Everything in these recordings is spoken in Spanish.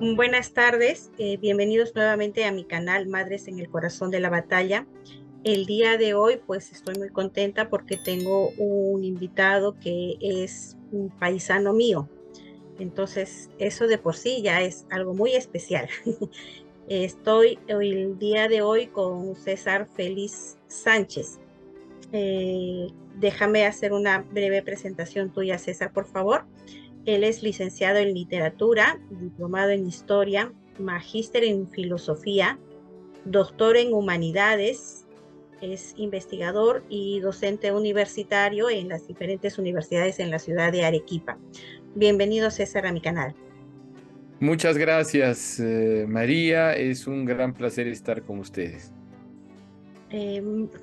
Buenas tardes, bienvenidos nuevamente a mi canal Madres en el Corazón de la Batalla. El día de hoy pues estoy muy contenta porque tengo un invitado que es un paisano mío. Entonces eso de por sí ya es algo muy especial. Estoy el día de hoy con César Félix Sánchez. Déjame hacer una breve presentación tuya, César, por favor. Él es licenciado en literatura, diplomado en historia, magíster en filosofía, doctor en humanidades, es investigador y docente universitario en las diferentes universidades en la ciudad de Arequipa. Bienvenido, César, a mi canal. Muchas gracias, María. Es un gran placer estar con ustedes. Eh,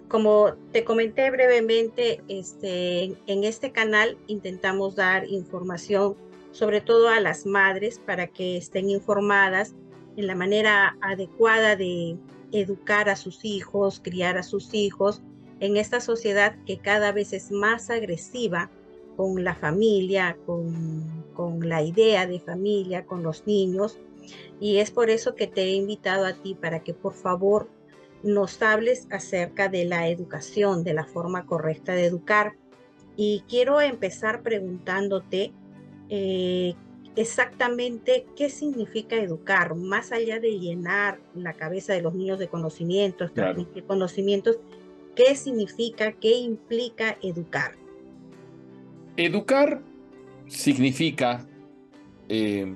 Como te comenté brevemente, en este canal intentamos dar información, sobre todo a las madres, para que estén informadas en la manera adecuada de educar a sus hijos, criar a sus hijos en esta sociedad que cada vez es más agresiva con la familia, con la idea de familia, con los niños. Y es por eso que te he invitado a ti para que por favor nos hables acerca de la educación, de la forma correcta de educar. Y quiero empezar preguntándote eh, exactamente qué significa educar, más allá de llenar la cabeza de los niños de conocimientos, Claro. transmitir conocimientos, qué significa, qué implica educar. Educar significa eh,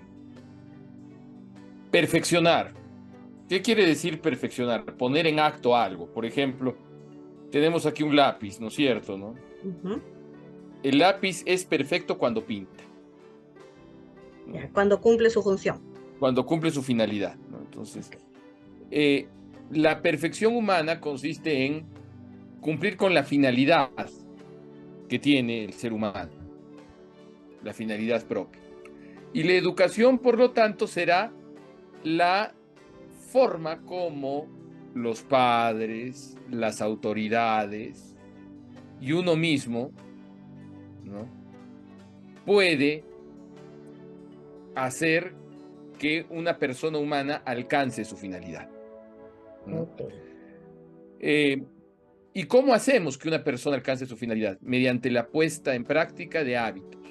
perfeccionar. ¿Qué quiere decir perfeccionar? Poner en acto algo. Por ejemplo, tenemos aquí un lápiz, ¿no es cierto, no? Ujú. El lápiz es perfecto cuando pinta, Ya, ¿no? cuando cumple su función. Cuando cumple su finalidad, ¿no? Entonces, Ok. eh, la perfección humana consiste en cumplir con la finalidad que tiene el ser humano, la finalidad propia. Y la educación, por lo tanto, será la forma como los padres, las autoridades y uno mismo, ¿no?, puede hacer que una persona humana alcance su finalidad, ¿no? Ok. Eh, ¿Y cómo hacemos que una persona alcance su finalidad? Mediante la puesta en práctica de hábitos.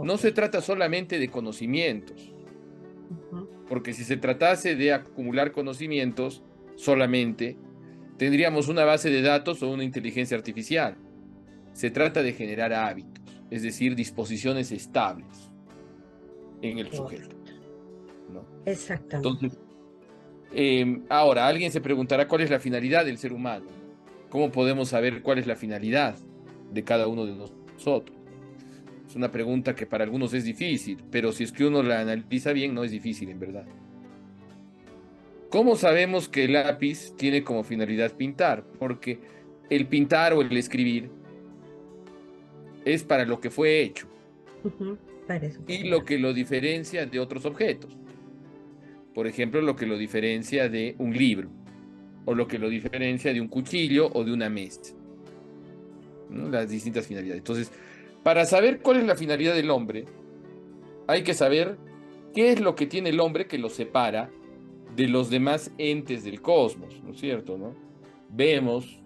No Ok. se trata solamente de conocimientos, Ujú. porque si se tratase de acumular conocimientos solamente, tendríamos una base de datos o una inteligencia artificial. Se trata de generar hábitos, es decir, disposiciones estables en el sujeto, Correcto. ¿no? Exactamente. Entonces, ahora, alguien se preguntará cuál es la finalidad del ser humano, ¿no? ¿Cómo podemos saber cuál es la finalidad de cada uno de nosotros? Es una pregunta que para algunos es difícil, pero si es que uno la analiza bien, no es difícil en verdad. ¿Cómo sabemos que el lápiz tiene como finalidad pintar? Porque el pintar o el escribir es para lo que fue hecho Ujú. Para eso y fue. lo que lo diferencia de otros objetos. Por ejemplo, lo que lo diferencia de un libro o lo que lo diferencia de un cuchillo o de una mesa, ¿no? Las distintas finalidades. Entonces, para saber cuál es la finalidad del hombre, hay que saber qué es lo que tiene el hombre que lo separa de los demás entes del cosmos, ¿no es cierto, no? Vemos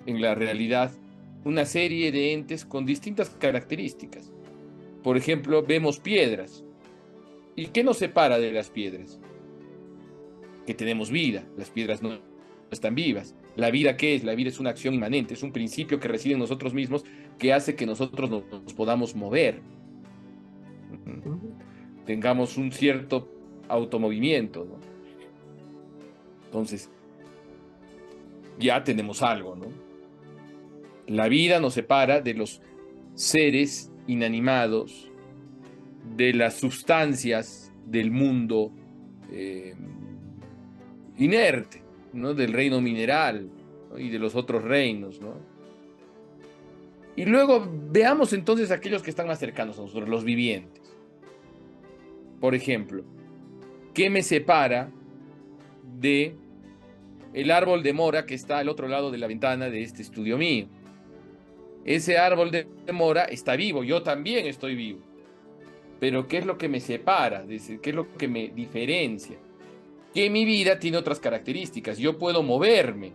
en la realidad una serie de entes con distintas características. Por ejemplo, vemos piedras. ¿Y qué nos separa de las piedras? Que tenemos vida. Las piedras no están vivas. ¿La vida qué es? La vida es una acción inmanente, es un principio que reside en nosotros mismos que hace que nosotros nos podamos mover, Ujú. tengamos un cierto automovimiento, ¿no? Entonces, ya tenemos algo, ¿no? La vida nos separa de los seres inanimados, de las sustancias del mundo eh, inerte, ¿no? Del reino mineral, ¿no? Y de los otros reinos, ¿no? Y luego veamos entonces aquellos que están más cercanos a nosotros, los vivientes. Por ejemplo, ¿qué me separa de el árbol de mora que está al otro lado de la ventana de este estudio mío? Ese árbol de mora está vivo, yo también estoy vivo. pero ¿qué es lo que me separa? Dice, ¿qué es lo que me diferencia? Que mi vida tiene otras características. Yo puedo moverme.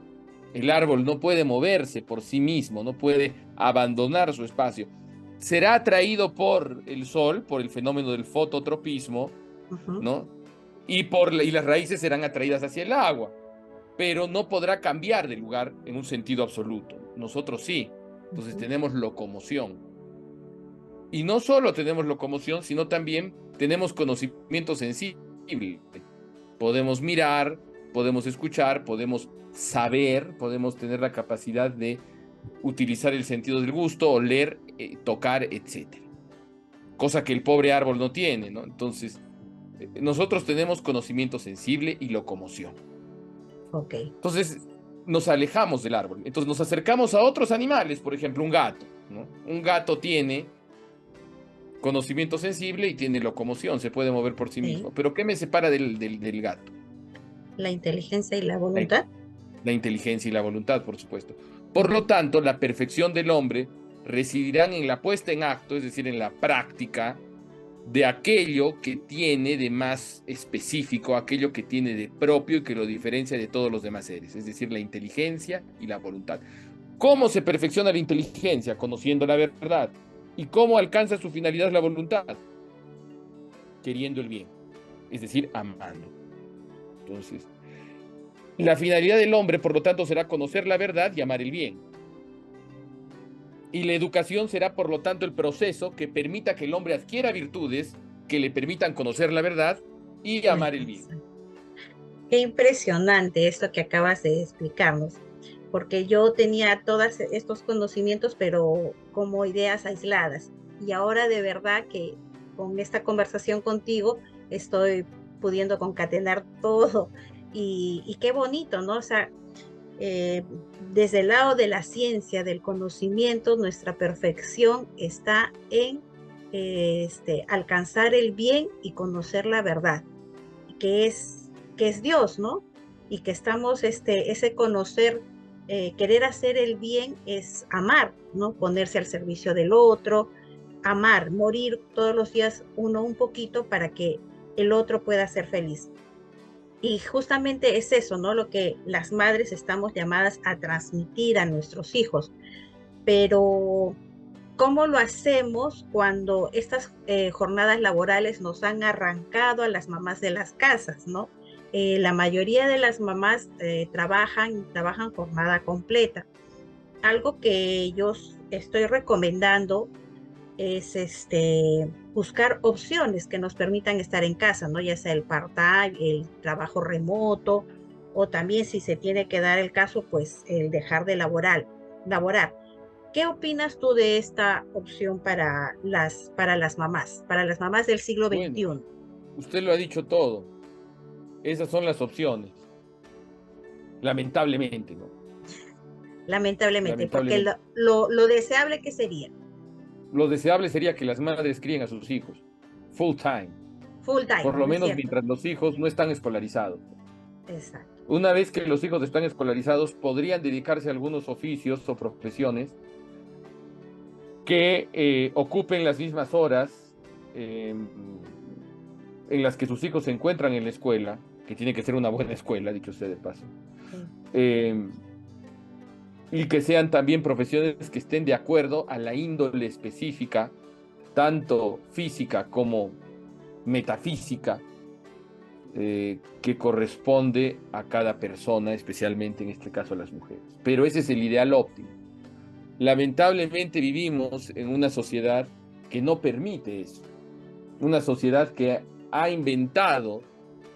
El árbol no puede moverse por sí mismo, no puede abandonar su espacio. Será atraído por el sol, por el fenómeno del fototropismo, Ujú. ¿no? Y las raíces serán atraídas hacia el agua, pero no podrá cambiar de lugar en un sentido absoluto. Nosotros sí. Entonces Ujú. tenemos locomoción. Y no solo tenemos locomoción, sino también tenemos conocimiento sensible. Podemos mirar, podemos escuchar, podemos saber, podemos tener la capacidad de utilizar el sentido del gusto, oler, tocar, etcétera. Cosa que el pobre árbol no tiene, ¿no? Entonces, nosotros tenemos conocimiento sensible y locomoción. Ok. Entonces, nos alejamos del árbol. Entonces, nos acercamos a otros animales, por ejemplo, un gato, ¿no? Un gato tiene conocimiento sensible y tiene locomoción, se puede mover por sí Sí. mismo. Pero ¿qué me separa del gato? La inteligencia y la La, voluntad. la inteligencia y la voluntad, por supuesto. Por lo Ujú. tanto, la perfección del hombre residirá en la puesta en acto, es decir, en la práctica de aquello que tiene de más específico, aquello que tiene de propio y que lo diferencia de todos los demás seres, es decir, la inteligencia y la voluntad. ¿Cómo se perfecciona la inteligencia? Conociendo la verdad. ¿Y cómo alcanza su finalidad la voluntad? Queriendo el bien, es decir, amando. Entonces, la finalidad del hombre, por lo tanto, será conocer la verdad y amar el bien. Y la educación será, por lo tanto, el proceso que permita que el hombre adquiera virtudes que le permitan conocer la verdad y amar el bien. Qué impresionante esto que acabas de explicarnos, porque yo tenía todos estos conocimientos, pero como ideas aisladas. Y ahora de verdad que con esta conversación contigo estoy pudiendo concatenar todo. Y qué bonito, ¿no? O sea, desde el lado de la ciencia, del conocimiento, nuestra perfección está en alcanzar el bien y conocer la verdad que es Dios, ¿no? Y que estamos, ese conocer, querer hacer el bien es amar, ¿no? Ponerse al servicio del otro, amar, morir todos los días uno un poquito para que el otro pueda ser feliz. Y justamente es eso, ¿no? Lo que las madres estamos llamadas a transmitir a nuestros hijos. Pero ¿cómo lo hacemos cuando estas jornadas laborales nos han arrancado a las mamás de las casas, ¿no? La mayoría de las mamás trabajan jornada completa. Algo que yo estoy recomendando es buscar opciones que nos permitan estar en casa, ¿no? Ya sea el part-time, el trabajo remoto, o también si se tiene que dar el caso, pues el dejar de laborar. ¿Qué opinas tú de esta opción para las mamás del siglo Bueno, XXI? usted lo ha dicho todo. Esas son las opciones. Lamentablemente, ¿no? Lamentablemente, porque Lamentablemente. lo deseable que sería Lo deseable sería que las madres críen a sus hijos full time, full time, por lo ¿no es menos cierto? mientras los hijos no están escolarizados. Exacto. Una vez que los hijos están escolarizados, podrían dedicarse a algunos oficios o profesiones que ocupen las mismas horas en las que sus hijos se encuentran en la escuela, que tiene que ser una buena escuela, dicho sea de paso, Sí. eh, y que sean también profesiones que estén de acuerdo a la índole específica, tanto física como metafísica, que corresponde a cada persona, especialmente en este caso a las mujeres. Pero ese es el ideal óptimo. Lamentablemente vivimos en una sociedad que no permite eso, una sociedad que ha inventado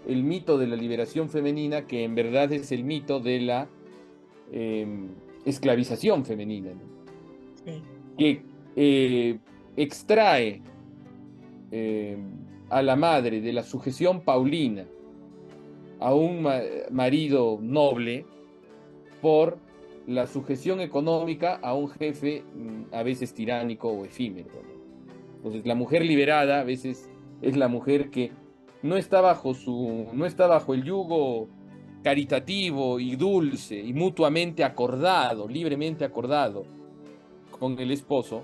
el mito de la liberación femenina, que en verdad es el mito de la eh, esclavización femenina, ¿no? Sí. Que extrae eh, a la madre de la sujeción paulina a un marido noble por la sujeción económica a un jefe a veces tiránico o efímero, ¿no? Entonces, la mujer liberada a veces es la mujer que no está bajo el yugo caritativo y dulce y mutuamente acordado, libremente acordado con el esposo,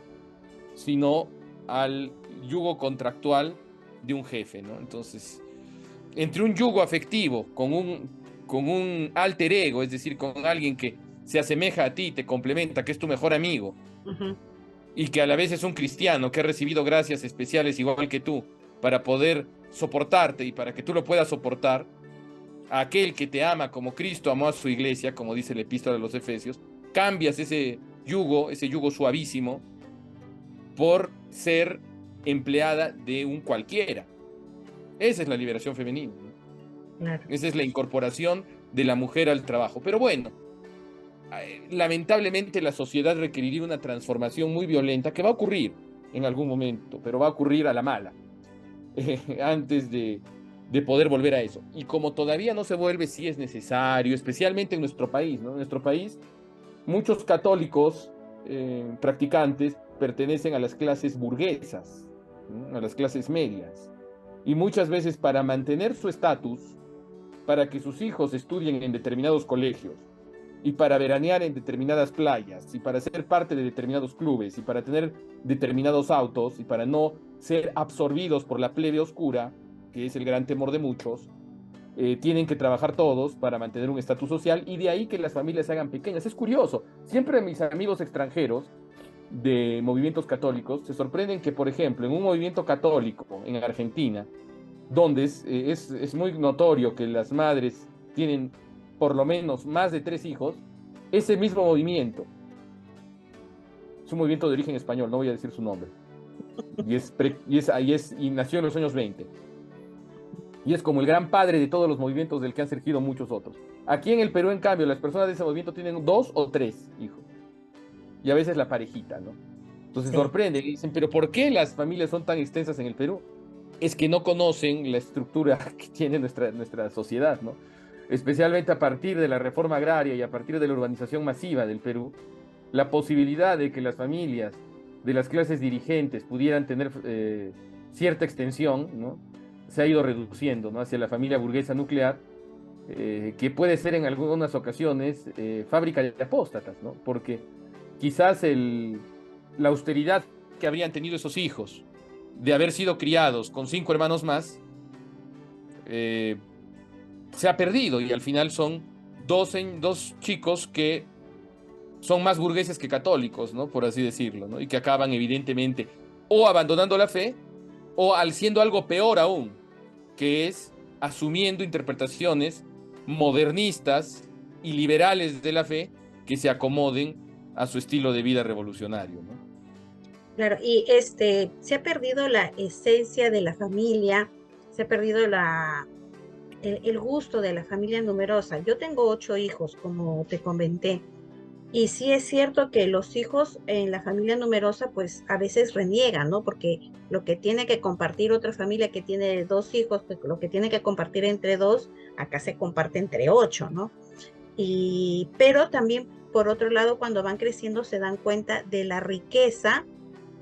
sino al yugo contractual de un jefe, ¿no? Entonces, entre un yugo afectivo con un alter ego, es decir, con alguien que se asemeja a ti, te complementa, que es tu mejor amigo, Ujú. y que a la vez es un cristiano que ha recibido gracias especiales igual que tú, para poder soportarte y para que tú lo puedas soportar, a aquel que te ama como Cristo amó a su iglesia, como dice la epístola de los Efesios, cambias ese yugo suavísimo, por ser empleada de un cualquiera. Esa es la liberación femenina, ¿no? Claro. Esa es la incorporación de la mujer al trabajo. Pero bueno, lamentablemente la sociedad requeriría una transformación muy violenta que va a ocurrir en algún momento, pero va a ocurrir a la mala, antes de poder volver a eso. Y como todavía no se vuelve, sí es necesario, especialmente en nuestro país, ¿no? En nuestro país, muchos católicos practicantes pertenecen a las clases burguesas, ¿no? A las clases medias. Y muchas veces para mantener su estatus, para que sus hijos estudien en determinados colegios, y para veranear en determinadas playas, y para ser parte de determinados clubes, y para tener determinados autos, y para no ser absorbidos por la plebe oscura, que es el gran temor de muchos, tienen que trabajar todos para mantener un estatus social, y de ahí que las familias se hagan pequeñas. Es curioso, siempre mis amigos extranjeros de movimientos católicos se sorprenden que, por ejemplo, en un movimiento católico en Argentina, donde es muy notorio que las madres tienen por lo menos más de 3 hijos, ese mismo movimiento, es un movimiento de origen español, no voy a decir su nombre, y nació en los años 20, y es como el gran padre de todos los movimientos del que han surgido muchos otros. Aquí en el Perú, en cambio, las personas de ese movimiento tienen 2 o 3 hijos, y a veces la parejita, ¿no? Entonces Sí. sorprende, y dicen, pero ¿por qué las familias son tan extensas en el Perú? Es que no conocen la estructura que tiene nuestra sociedad, ¿no? Especialmente a partir de la reforma agraria y a partir de la urbanización masiva del Perú, la posibilidad de que las familias de las clases dirigentes pudieran tener cierta extensión, ¿no? Se ha ido reduciendo, ¿no? Hacia la familia burguesa nuclear, que puede ser en algunas ocasiones fábrica de apóstatas, ¿no? Porque quizás la austeridad que habrían tenido esos hijos de haber sido criados con 5 hermanos más, eh, se ha perdido, y al final son dos chicos que son más burgueses que católicos, ¿no? Por así decirlo, ¿no? Y que acaban evidentemente o abandonando la fe o siendo algo peor aún, que es asumiendo interpretaciones modernistas y liberales de la fe que se acomoden a su estilo de vida revolucionario, ¿no? Claro, y se ha perdido la esencia de la familia, se ha perdido el gusto de la familia numerosa. Yo tengo 8 hijos, como te comenté, y sí es cierto que los hijos en la familia numerosa, pues a veces reniegan, ¿no? Porque lo que tiene que compartir otra familia que tiene 2 hijos, pues lo que tiene que compartir entre dos, acá se comparte entre 8, ¿no? Pero también, por otro lado, cuando van creciendo se dan cuenta de la riqueza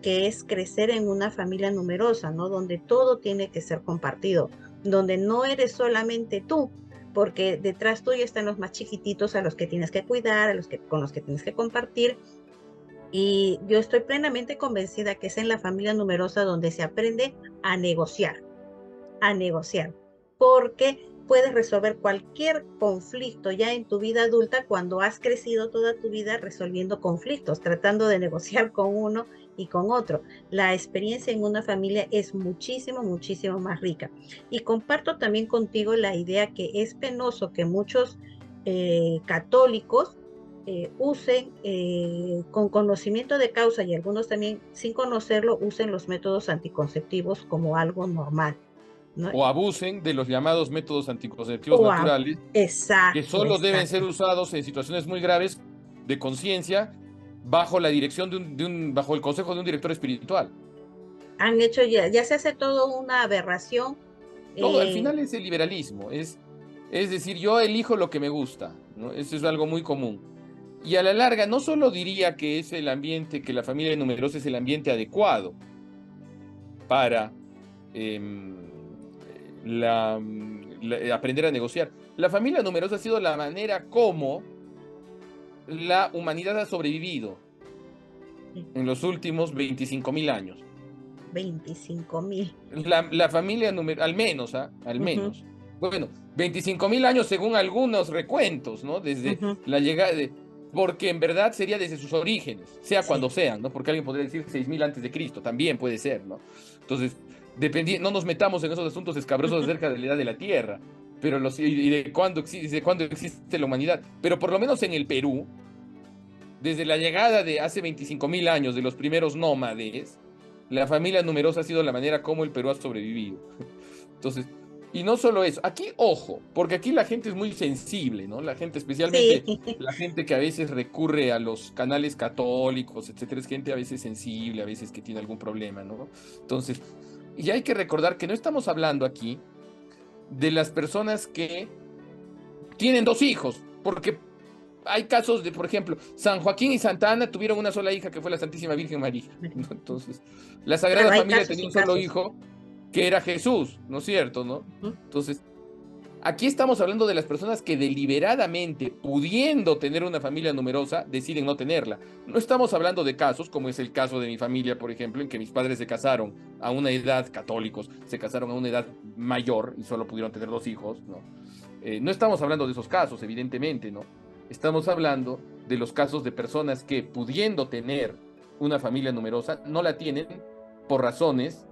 que es crecer en una familia numerosa, ¿no? Donde todo tiene que ser compartido, donde no eres solamente tú, porque detrás tuyo están los más chiquititos a los que tienes que cuidar, con los que tienes que compartir. Y yo estoy plenamente convencida que es en la familia numerosa donde se aprende a negociar, porque puedes resolver cualquier conflicto ya en tu vida adulta cuando has crecido toda tu vida resolviendo conflictos, tratando de negociar con uno y con otro. La experiencia en una familia es muchísimo, muchísimo más rica. Y comparto también contigo la idea que es penoso que muchos católicos usen con conocimiento de causa, y algunos también sin conocerlo, usen los métodos anticonceptivos como algo normal, ¿no? O abusen de los llamados métodos anticonceptivos O naturales, que exacto, solo deben ser exacto. usados en situaciones muy graves de conciencia, bajo la dirección bajo el consejo de un director espiritual. Han hecho ya se hace todo una aberración. Todo, al eh, final es el liberalismo, es decir, yo elijo lo que me gusta, ¿no? Eso es algo muy común. Y a la larga, no solo diría que es el ambiente, que la familia numerosa es el ambiente adecuado para em, aprender a negociar. La familia numerosa ha sido la manera como la humanidad ha sobrevivido en los últimos 25.000 años. 25.000. La familia número, al menos, ¿ah? Al Ujú, menos. Bueno, 25.000 años según algunos recuentos, ¿no? Desde ujú, la llegada de... Porque en verdad sería desde sus orígenes, sea sí. cuando sean, ¿no? Porque alguien podría decir 6.000 antes de Cristo, también puede ser, ¿no? Entonces, no nos metamos en esos asuntos escabrosos acerca de la edad de la Tierra, pero y de cuándo existe la humanidad. Pero por lo menos en el Perú, desde la llegada de hace 25.000 años de los primeros nómades, la familia numerosa ha sido la manera como el Perú ha sobrevivido. Entonces, y no solo eso, aquí ojo, porque aquí la gente es muy sensible, ¿no? La gente, Sí, especialmente la gente que a veces recurre a los canales católicos, etcétera, es gente a veces sensible, a veces que tiene algún problema, ¿no? Entonces, y hay que recordar que no estamos hablando aquí de las personas que tienen dos hijos, porque hay casos de, por ejemplo, San Joaquín y Santa Ana tuvieron una sola hija que fue la Santísima Virgen María, ¿no? Entonces, la claro, Sagrada hay Familia casos tenía y un solo casos. hijo que era Jesús, ¿no es cierto, no? Ujú, Entonces, aquí estamos hablando de las personas que deliberadamente, pudiendo tener una familia numerosa, deciden no tenerla. No estamos hablando de casos, como es el caso de mi familia, por ejemplo, en que mis padres se casaron a una edad, católicos, se casaron a una edad mayor y solo pudieron tener dos hijos, ¿no? No estamos hablando de esos casos, evidentemente, ¿no? Estamos hablando de los casos de personas que, pudiendo tener una familia numerosa, no la tienen por razones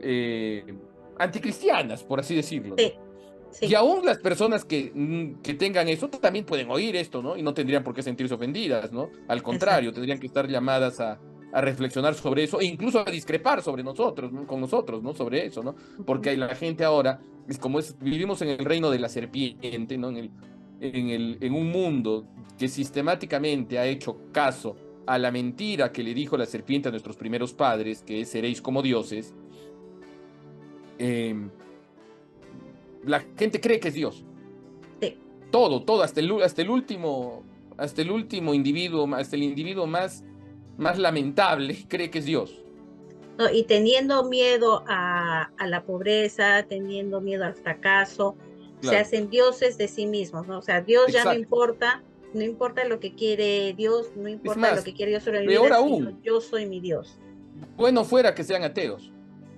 eh, anticristianas, por así decirlo, ¿no? sí, Y sí, aún las personas que tengan eso también pueden oír esto, ¿no? Y no tendrían por qué sentirse ofendidas, ¿no? Al contrario, exacto. tendrían que estar llamadas a reflexionar sobre eso e incluso a discrepar sobre nosotros, ¿no? Con nosotros, ¿no? Sobre eso, ¿no? Ujú. Porque la gente ahora, vivimos en el reino de la serpiente, ¿no? En un mundo que sistemáticamente ha hecho caso a la mentira que le dijo la serpiente a nuestros primeros padres, que es seréis como dioses, eh, la gente cree que es Dios. Sí. Todo, hasta el último individuo, hasta el individuo más lamentable, cree que es Dios. No, y teniendo miedo a la pobreza, teniendo miedo al fracaso, se Claro, hacen dioses de sí mismos, ¿no? O sea, Dios ya no exacto. importa, no importa lo que quiere Dios, no Es importa lo más, que quiere Dios sobre mi peor vida, sino aún, yo soy mi Dios. bueno fuera que sean ateos.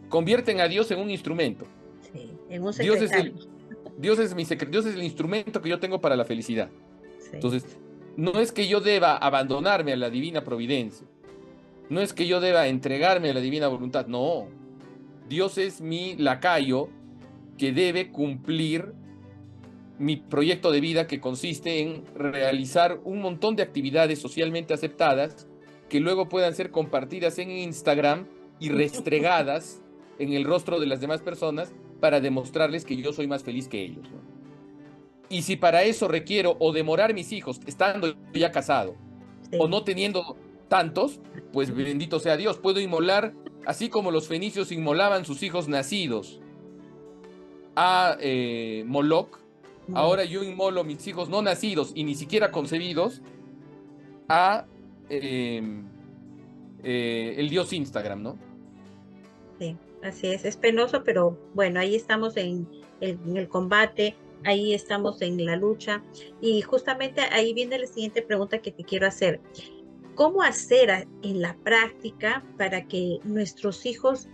Convierten a Dios en un instrumento. Sí, en un Dios es secretario. el, Dios es el instrumento que yo tengo para la felicidad. Sí. Entonces, no es que yo deba abandonarme a la divina providencia. No es que yo deba entregarme a la divina voluntad. No. Dios es mi lacayo que debe cumplir mi proyecto de vida, que consiste en realizar un montón de actividades socialmente aceptadas que luego puedan ser compartidas en Instagram y restregadas en el rostro de las demás personas para demostrarles que yo soy más feliz que ellos, ¿no? Y si para eso requiero o demorar mis hijos estando ya casado o Sí. no teniendo tantos, pues bendito sea Dios, puedo inmolar, así como los fenicios inmolaban sus hijos nacidos a Moloch, Molo. ahora yo inmolo mis hijos no nacidos y ni siquiera concebidos a eh, el dios Instagram, ¿no? Sí, así es penoso, pero bueno, ahí estamos en el combate, ahí estamos en la lucha y justamente ahí viene la siguiente pregunta que te quiero hacer. ¿Cómo hacer en la práctica para que nuestros hijos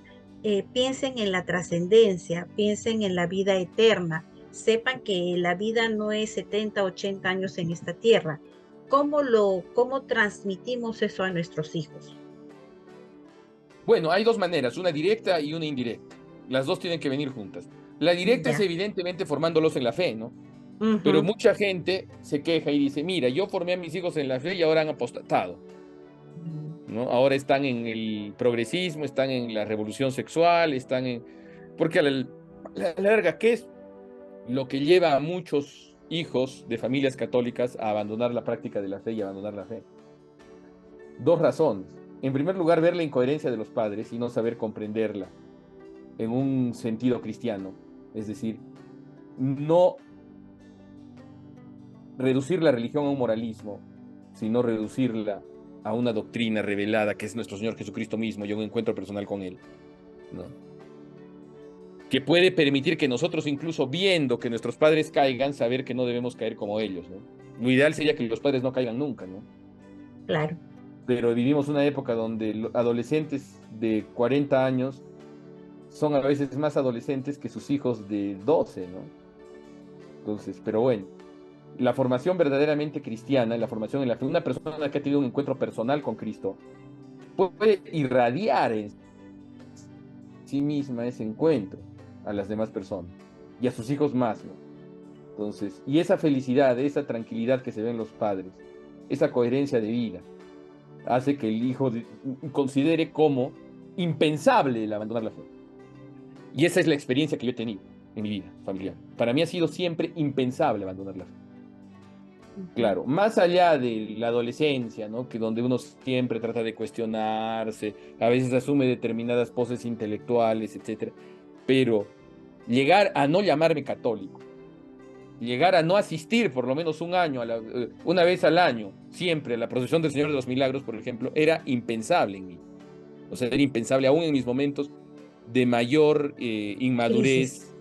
piensen en la trascendencia, piensen en la vida eterna, sepan que la vida no es 70, 80 años en esta tierra? ¿Cómo transmitimos eso a nuestros hijos? Bueno, hay dos maneras, una directa y una indirecta. Las dos tienen que venir juntas. La directa es Ya. evidentemente formándolos en la fe, ¿no? Pero Ujú. mucha gente se queja y dice, mira, yo formé a mis hijos en la fe y ahora han apostatado, Mm. ¿no? Ahora están en el progresismo, están en la revolución sexual, están en... Porque a la larga, ¿qué es lo que lleva a muchos hijos de familias católicas a abandonar la práctica de la fe y abandonar la fe? Dos razones. En primer lugar, ver la incoherencia de los padres y no saber comprenderla en un sentido cristiano. Es decir, no reducir la religión a un moralismo, sino reducirla a una doctrina revelada que es nuestro Señor Jesucristo mismo y un encuentro personal con Él, ¿no? Que puede permitir que nosotros, incluso viendo que nuestros padres caigan, saber que no debemos caer como ellos, ¿no? Lo ideal sería que los padres no caigan nunca, ¿no? Claro. pero vivimos una época donde adolescentes de 40 años son a veces más adolescentes que sus hijos de 12, ¿no? Entonces, pero bueno, la formación verdaderamente cristiana, la formación en la fe, una persona que ha tenido un encuentro personal con Cristo, puede irradiar en sí misma ese encuentro a las demás personas y a sus hijos más, ¿no? Entonces, y esa felicidad, esa tranquilidad que se ve en los padres, esa coherencia de vida, hace que el hijo considere como impensable el abandonar la fe. Y esa es la experiencia que yo he tenido en mi vida familiar. Para mí ha sido siempre impensable abandonar la fe. Claro, más allá de la adolescencia, ¿no? Que donde uno siempre trata de cuestionarse, a veces asume determinadas poses intelectuales, etcétera. Pero llegar a no llamarme católico, llegar a no asistir por lo menos un año, una vez al año, siempre a la procesión del Señor de los Milagros, por ejemplo, era impensable en mí. O sea, era impensable aún en mis momentos de mayor inmadurez Crisis.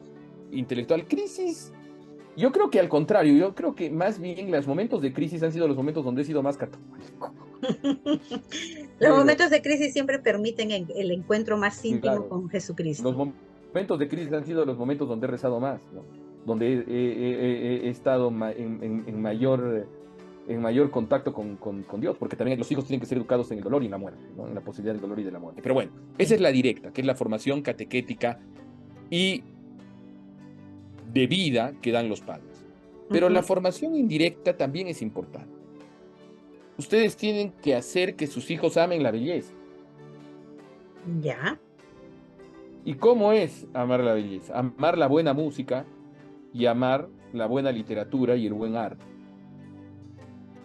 intelectual. Crisis. Yo creo que al contrario, yo creo que más bien los momentos de crisis han sido los momentos donde he sido más católico. Los Pero, momentos de crisis siempre permiten el encuentro más íntimo claro, con los Jesucristo. momentos de crisis han sido los momentos donde he rezado más, ¿no? Donde he estado en mayor contacto con Dios, porque también los hijos tienen que ser educados en el dolor y en la muerte, ¿no? En la posibilidad del dolor y de la muerte. Pero bueno, esa Sí. es la directa, que es la formación catequética y de vida que dan los padres. Pero la Ujú. formación indirecta también es importante. Ustedes tienen que hacer que sus hijos amen la belleza. Ya. ¿Y cómo es amar la belleza? Amar la buena música y amar la buena literatura y el buen arte.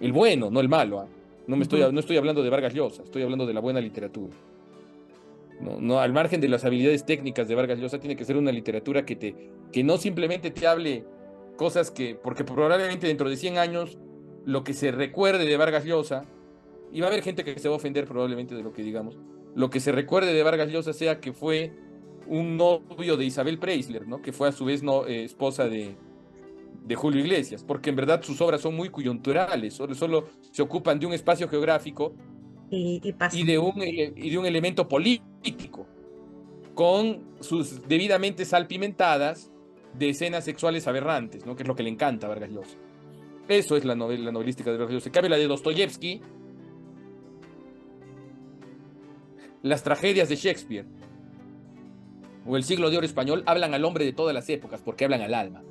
El bueno, no el malo, ¿eh? Ujú. No estoy hablando de Vargas Llosa, estoy hablando de la buena literatura. No, no, al margen de las habilidades técnicas de Vargas Llosa, tiene que ser una literatura que no simplemente te hable cosas porque probablemente dentro de 100 años, lo que se recuerde de Vargas Llosa, y va a haber gente que se va a ofender probablemente de lo que digamos, lo que se recuerde de Vargas Llosa sea que fue un novio de Isabel Preisler, ¿no? Que fue a su vez esposa de Julio Iglesias, porque en verdad sus obras son muy coyunturales, solo se ocupan de un espacio geográfico Y y pasan. de un elemento político, con sus debidamente salpimentadas de escenas sexuales aberrantes, ¿no? Que es lo que le encanta a Vargas Llosa. Eso es la novelística de Vargas Llosa. En cambio, la de Dostoyevsky, las tragedias de Shakespeare o el siglo de oro español hablan al hombre de todas las épocas porque hablan al alma.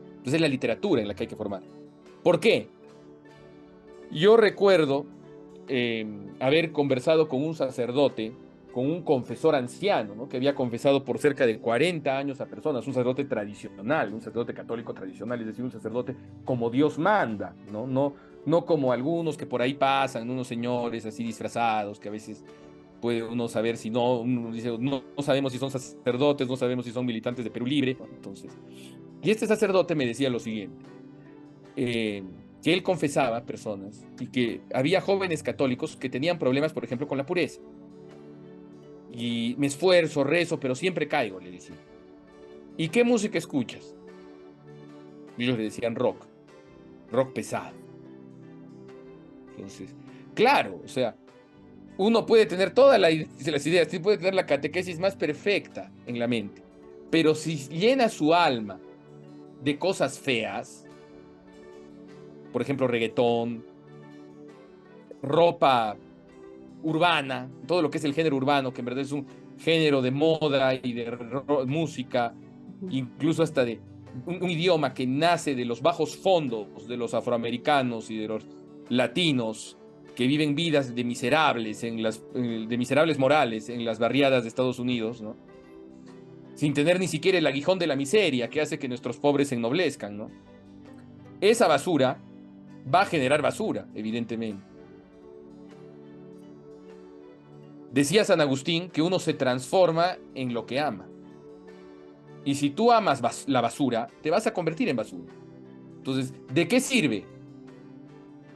Entonces es la literatura en la que hay que formar. ¿Por qué? Yo recuerdo haber conversado con un sacerdote, con un confesor anciano, ¿no? Que había confesado por cerca de 40 años a personas, un sacerdote tradicional, un sacerdote católico tradicional, es decir, un sacerdote como Dios manda, ¿no? No como algunos que por ahí pasan, unos señores así disfrazados, que a veces puede uno saber si no, uno dice, no sabemos si son sacerdotes, no sabemos si son militantes de Perú Libre, entonces. Y este sacerdote me decía lo siguiente, que él confesaba a personas y que había jóvenes católicos que tenían problemas, por ejemplo, con la pureza. Y me esfuerzo, rezo, pero siempre caigo, le decía. ¿Y qué música escuchas? Y ellos le decían rock pesado. Entonces, claro, o sea, uno puede tener todas las ideas, sí puede tener la catequesis más perfecta en la mente, pero si llena su alma de cosas feas, por ejemplo, reggaetón, ropa urbana, todo lo que es el género urbano, que en verdad es un género de moda y de música, Ujú. incluso hasta de un idioma que nace de los bajos fondos de los afroamericanos y de los latinos que viven vidas de miserables, de miserables morales en las barriadas de Estados Unidos, ¿no? Sin tener ni siquiera el aguijón de la miseria que hace que nuestros pobres se ennoblezcan, ¿no? Esa basura va a generar basura, evidentemente. Decía San Agustín que uno se transforma en lo que ama. Y si tú amas la basura, te vas a convertir en basura. Entonces, ¿de qué sirve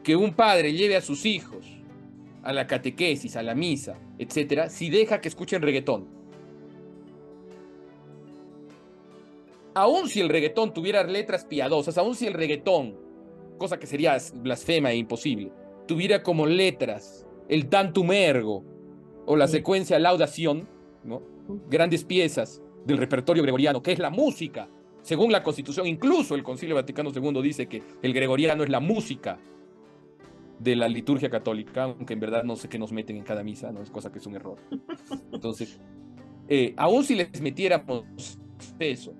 que un padre lleve a sus hijos a la catequesis, a la misa, etcétera, si deja que escuchen reggaetón? Aún si el reggaetón tuviera letras piadosas, aún si el reggaetón, cosa que sería blasfema e imposible, tuviera como letras el Tantum Ergo o la secuencia Laudación, ¿no? Grandes piezas del repertorio gregoriano, que es la música. Según la Constitución, incluso el Concilio Vaticano II dice que el gregoriano es la música de la liturgia católica, aunque en verdad no sé qué nos meten en cada misa, ¿no? Es cosa que es un error. Entonces, aún si les metiéramos eso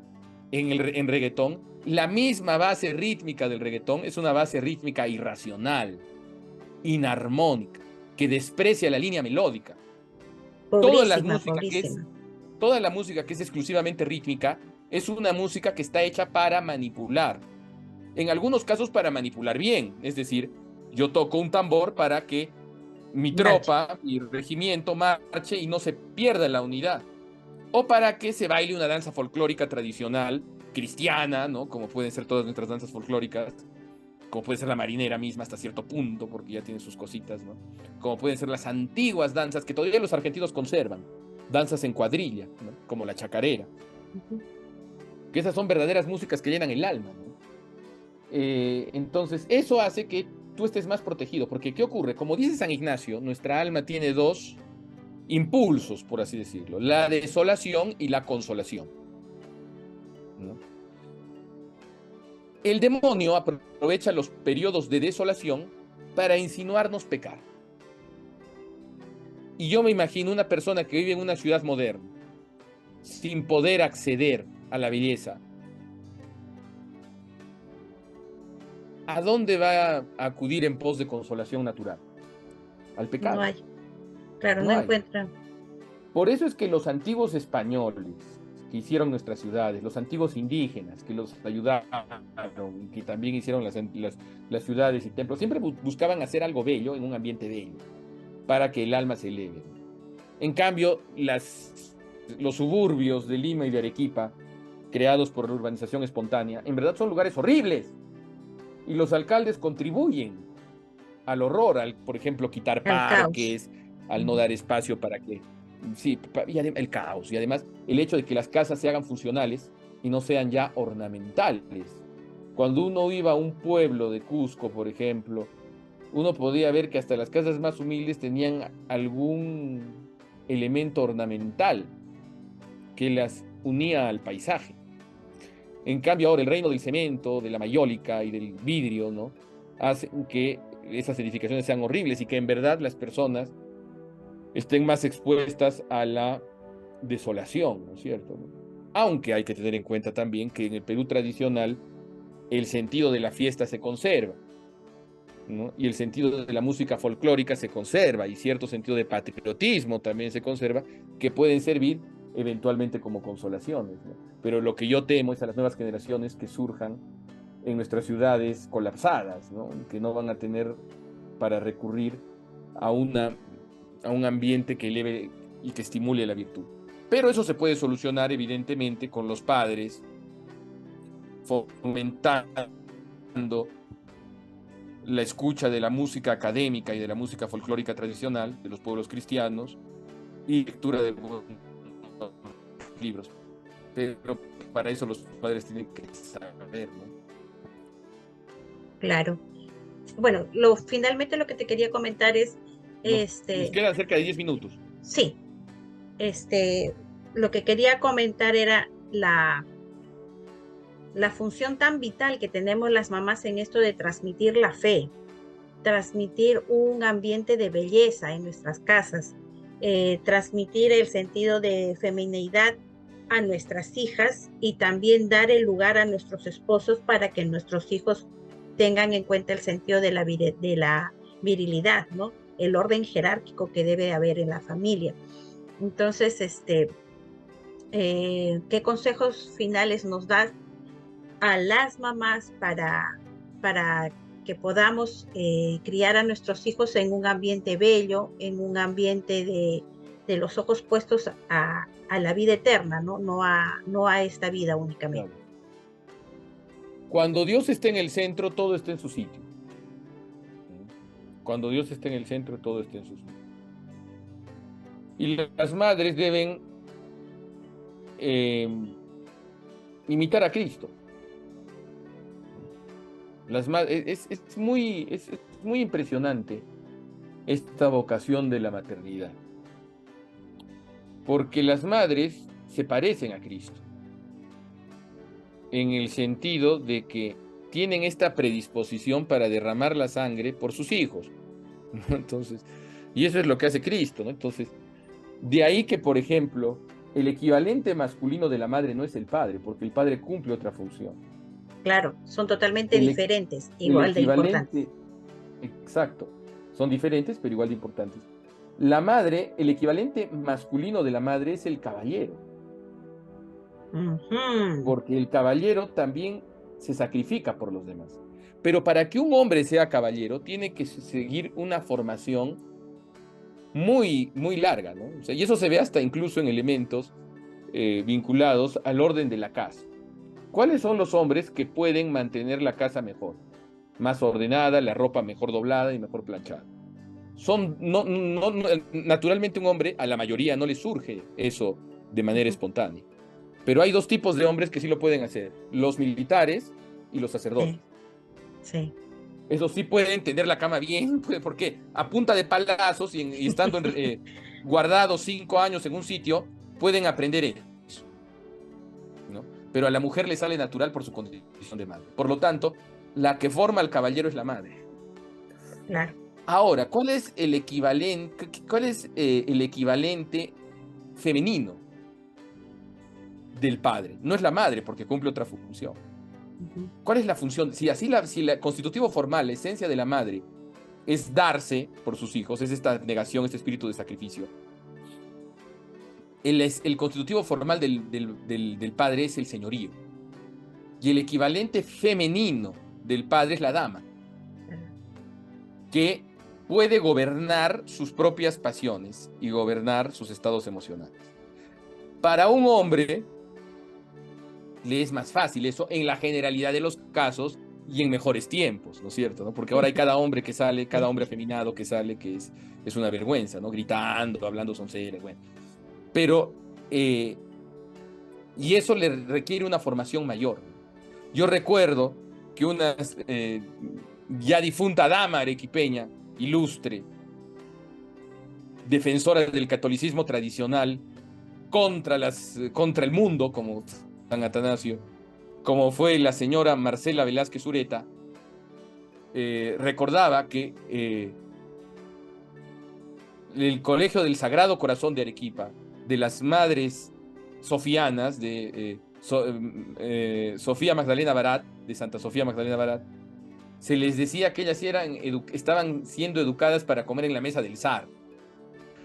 en reggaetón, la misma base rítmica del reggaetón es una base rítmica irracional, inarmónica, que desprecia la línea melódica. Toda la Pobrísima, música pobrísima. toda la música que es exclusivamente rítmica es una música que está hecha para manipular. En algunos casos para manipular bien, es decir, yo toco un tambor para que mi Marcha. tropa, mi regimiento marche y no se pierda la unidad. O para que se baile una danza folclórica tradicional, cristiana, ¿no? Como pueden ser todas nuestras danzas folclóricas, como puede ser la marinera misma hasta cierto punto, porque ya tiene sus cositas, ¿no? Como pueden ser las antiguas danzas que todavía los argentinos conservan, danzas en cuadrilla, ¿no? Como la chacarera, que esas son verdaderas músicas que llenan el alma, ¿no? Entonces, eso hace que tú estés más protegido, porque ¿qué ocurre? Como dice San Ignacio, nuestra alma tiene dos impulsos, por así decirlo, la desolación y la consolación, ¿no? El demonio aprovecha los periodos de desolación para insinuarnos pecar. Y yo me imagino una persona que vive en una ciudad moderna, sin poder acceder a la belleza. ¿A dónde va a acudir en pos de consolación natural? Al No pecado. hay, claro, no No hay. encuentra. Por eso es que los antiguos españoles que hicieron nuestras ciudades, los antiguos indígenas que los ayudaron, que también hicieron las ciudades y templos, siempre buscaban hacer algo bello en un ambiente bello, para que el alma se eleve. En cambio, los suburbios de Lima y de Arequipa, creados por la urbanización espontánea, en verdad son lugares horribles. Y los alcaldes contribuyen al horror, al, por ejemplo, quitar Al caos. parques, al no dar espacio para que... Sí, y el caos. Y además, el hecho de que las casas se hagan funcionales y no sean ya ornamentales. Cuando uno iba a un pueblo de Cusco, por ejemplo, uno podía ver que hasta las casas más humildes tenían algún elemento ornamental que las unía al paisaje. En cambio, ahora el reino del cemento, de la mayólica y del vidrio, ¿no? Hacen que esas edificaciones sean horribles y que en verdad las personas estén más expuestas a la desolación, ¿no es cierto? Aunque hay que tener en cuenta también que en el Perú tradicional el sentido de la fiesta se conserva, ¿no? Y el sentido de la música folclórica se conserva, y cierto sentido de patriotismo también se conserva, que pueden servir eventualmente como consolaciones, ¿no? Pero lo que yo temo es a las nuevas generaciones que surjan en nuestras ciudades colapsadas, ¿no? Que no van a tener para recurrir a, a un ambiente que eleve y que estimule la virtud. Pero eso se puede solucionar evidentemente con los padres, fomentando la escucha de la música académica y de la música folclórica tradicional de los pueblos cristianos y lectura de libros. Pero para eso los padres tienen que saber, ¿no? Claro. Bueno, finalmente lo que te quería comentar es, Nos este, quedan cerca de 10 minutos. sí, lo que quería comentar era la función tan vital que tenemos las mamás en esto de transmitir la fe, transmitir un ambiente de belleza en nuestras casas, transmitir el sentido de femineidad a nuestras hijas y también dar el lugar a nuestros esposos para que nuestros hijos tengan en cuenta el sentido de la virilidad, ¿no? El orden jerárquico que debe haber en la familia. Entonces, ¿qué consejos finales nos das a las mamás para que podamos criar a nuestros hijos en un ambiente bello, en un ambiente de los ojos puestos a la vida eterna, ¿no? No a esta vida únicamente? Claro. Cuando Dios esté en el centro, todo está en su sitio. Cuando Dios esté en el centro, todo está en su sitio. Y las madres deben imitar a Cristo. Es muy impresionante esta vocación de la maternidad. Porque las madres se parecen a Cristo, en el sentido de que tienen esta predisposición para derramar la sangre por sus hijos, ¿no? Entonces, y eso es lo que hace Cristo, ¿no? Entonces, de ahí que, por ejemplo, el equivalente masculino de la madre no es el padre, porque el padre cumple otra función. Claro, son totalmente El, diferentes, el igual de equivalente, importantes. exacto, son diferentes, pero igual de importantes. La madre, el equivalente masculino de la madre es el caballero, Ujú. porque el caballero también se sacrifica por los demás. Pero para que un hombre sea caballero, tiene que seguir una formación muy, muy larga, ¿no? O sea, y eso se ve hasta incluso en elementos vinculados al orden de la casa. ¿Cuáles son los hombres que pueden mantener la casa mejor? Más ordenada, la ropa mejor doblada y mejor planchada. Naturalmente un hombre, a la mayoría no le surge eso de manera Ujú. espontánea. Pero hay dos tipos de hombres que sí lo pueden hacer, los militares y los sacerdotes. Sí, sí. Esos sí pueden tener la cama bien, porque a punta de palazos y estando guardados 5 años en un sitio, pueden aprender eso, ¿no? Pero a la mujer le sale natural por su condición de madre. Por lo tanto, la que forma al caballero es la madre. Claro. Ahora, ¿cuál es el equivalente femenino del padre? No es la madre, porque cumple otra función. Ujú. ¿Cuál es la función? Si la constitutivo formal, la esencia de la madre, es darse por sus hijos, es esta negación, este espíritu de sacrificio. El constitutivo formal del padre es el señorío. Y el equivalente femenino del padre es la dama, que puede gobernar sus propias pasiones y gobernar sus estados emocionales. Para un hombre le es más fácil eso en la generalidad de los casos y en mejores tiempos, ¿no es cierto? ¿No? Porque ahora hay cada hombre que sale, cada Sí. hombre afeminado que sale, que es una vergüenza, ¿no? Gritando, hablando sonceras, bueno. Pero, y eso le requiere una formación mayor. Yo recuerdo que una ya difunta dama arequipeña, ilustre, defensora del catolicismo tradicional contra el mundo, como San Atanasio, como fue la señora Marcela Velázquez Ureta, recordaba que el Colegio del Sagrado Corazón de Arequipa, de las madres sofianas, de Sofía Magdalena Barat, de Santa Sofía Magdalena Barat, se les decía que ellas estaban siendo educadas para comer en la mesa del zar.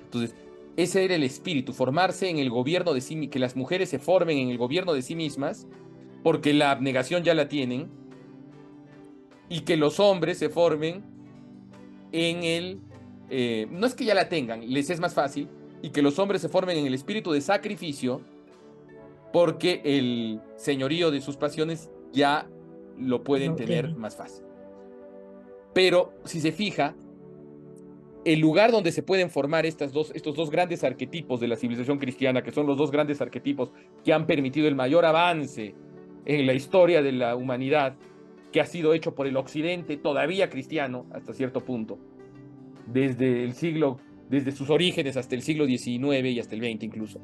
Entonces, ese era el espíritu, formarse en el gobierno de sí, que las mujeres se formen en el gobierno de sí mismas, porque la abnegación ya la tienen, y que los hombres se formen en no es que ya la tengan, les es más fácil, y que los hombres se formen en el espíritu de sacrificio, porque el señorío de sus pasiones ya lo pueden Lo tener tienen. más fácil. Pero si se fija, el lugar donde se pueden formar estos dos grandes arquetipos de la civilización cristiana, que son los dos grandes arquetipos que han permitido el mayor avance en la historia de la humanidad, que ha sido hecho por el occidente todavía cristiano hasta cierto punto, desde sus orígenes hasta el siglo XIX y hasta el XX incluso,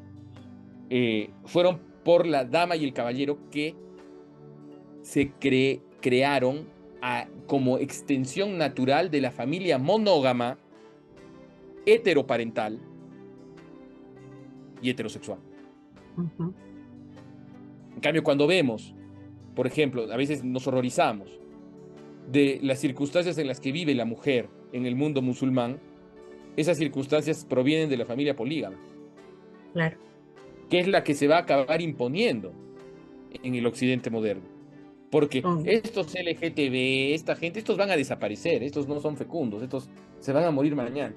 fueron por la dama y el caballero que se crearon como extensión natural de la familia monógama, heteroparental y heterosexual. Ujú. En cambio, cuando vemos, por ejemplo, a veces nos horrorizamos de las circunstancias en las que vive la mujer en el mundo musulmán, esas circunstancias provienen de la familia polígama, Claro. que es la que se va a acabar imponiendo en el occidente moderno. Porque Con- estos LGTB, esta gente, estos van a desaparecer, estos no son fecundos, estos se van a morir mañana.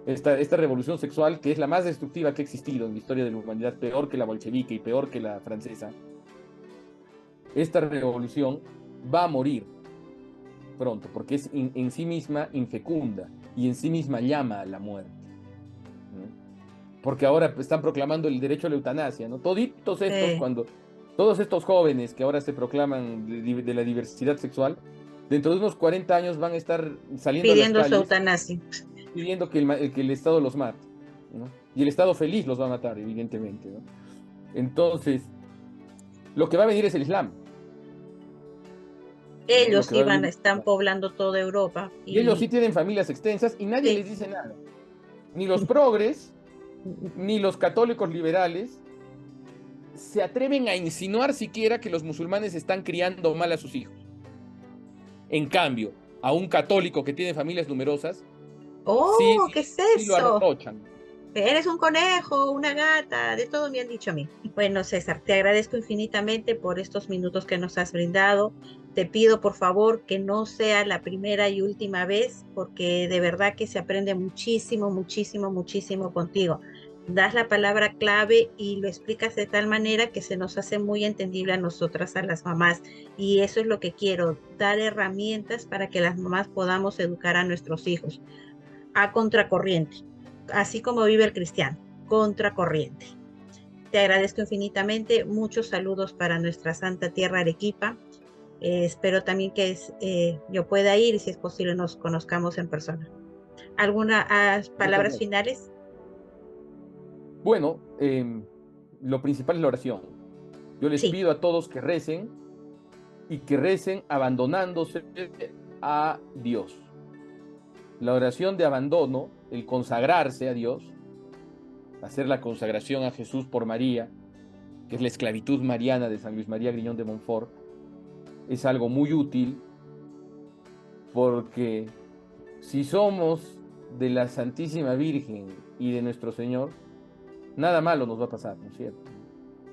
Esta revolución sexual, que es la más destructiva que ha existido en la historia de la humanidad, peor que la bolchevique y peor que la francesa, esta revolución va a morir pronto, porque es en sí misma infecunda y en sí misma llama a la muerte, ¿no? Porque ahora están proclamando el derecho a la eutanasia, ¿no? Todos estos jóvenes que ahora se proclaman de la diversidad sexual, dentro de unos 40 años van a estar saliendo a las Pidiendo su calles eutanasia. pidiendo que el Estado los mate, ¿no? Y el Estado feliz los va a matar, evidentemente, ¿no? Entonces, lo que va a venir es el Islam, ¿no? Lo Ellos que va a venir iban, es el están Islam. poblando toda Europa Y ellos sí y tienen familias extensas y nadie sí. les dice nada. Ni los progres, ni los católicos liberales se atreven a insinuar siquiera que los musulmanes están criando mal a sus hijos. En cambio, a un católico que tiene familias numerosas, sí, Oh, ¿qué es sí lo eso? arrochan. Eres un conejo, una gata, de todo me han dicho a mí. Bueno, César, te agradezco infinitamente por estos minutos que nos has brindado. Te pido, por favor, que no sea la primera y última vez, porque de verdad que se aprende muchísimo, muchísimo, muchísimo contigo. Das la palabra clave y lo explicas de tal manera que se nos hace muy entendible a nosotras, a las mamás. Y eso es lo que quiero, dar herramientas para que las mamás podamos educar a nuestros hijos a contracorriente, así como vive el cristiano, contracorriente. Te agradezco infinitamente, muchos saludos para nuestra santa tierra Arequipa. Espero también que yo pueda ir y si es posible nos conozcamos en persona. ¿Algunas Muchas palabras gracias. finales? Bueno, lo principal es la oración. Yo les Sí, pido a todos que recen y que recen abandonándose a Dios. La oración de abandono, el consagrarse a Dios, hacer la consagración a Jesús por María, que es la esclavitud mariana de San Luis María Griñón de Montfort, es algo muy útil porque si somos de la Santísima Virgen y de nuestro Señor, nada malo nos va a pasar, ¿no es cierto?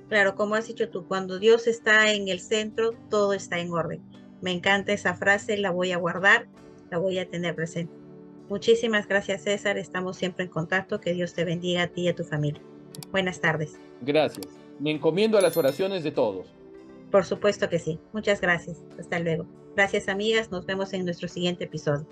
claro, como has dicho tú, cuando Dios está en el centro, todo está en orden. Me encanta esa frase, la voy a guardar, la voy a tener presente. Muchísimas gracias, César. Estamos siempre en contacto. Que Dios te bendiga a ti y a tu familia. Buenas tardes. Gracias. Me encomiendo a las oraciones de todos. Por supuesto que sí. Muchas gracias. Hasta luego. Gracias, amigas. Nos vemos en nuestro siguiente episodio.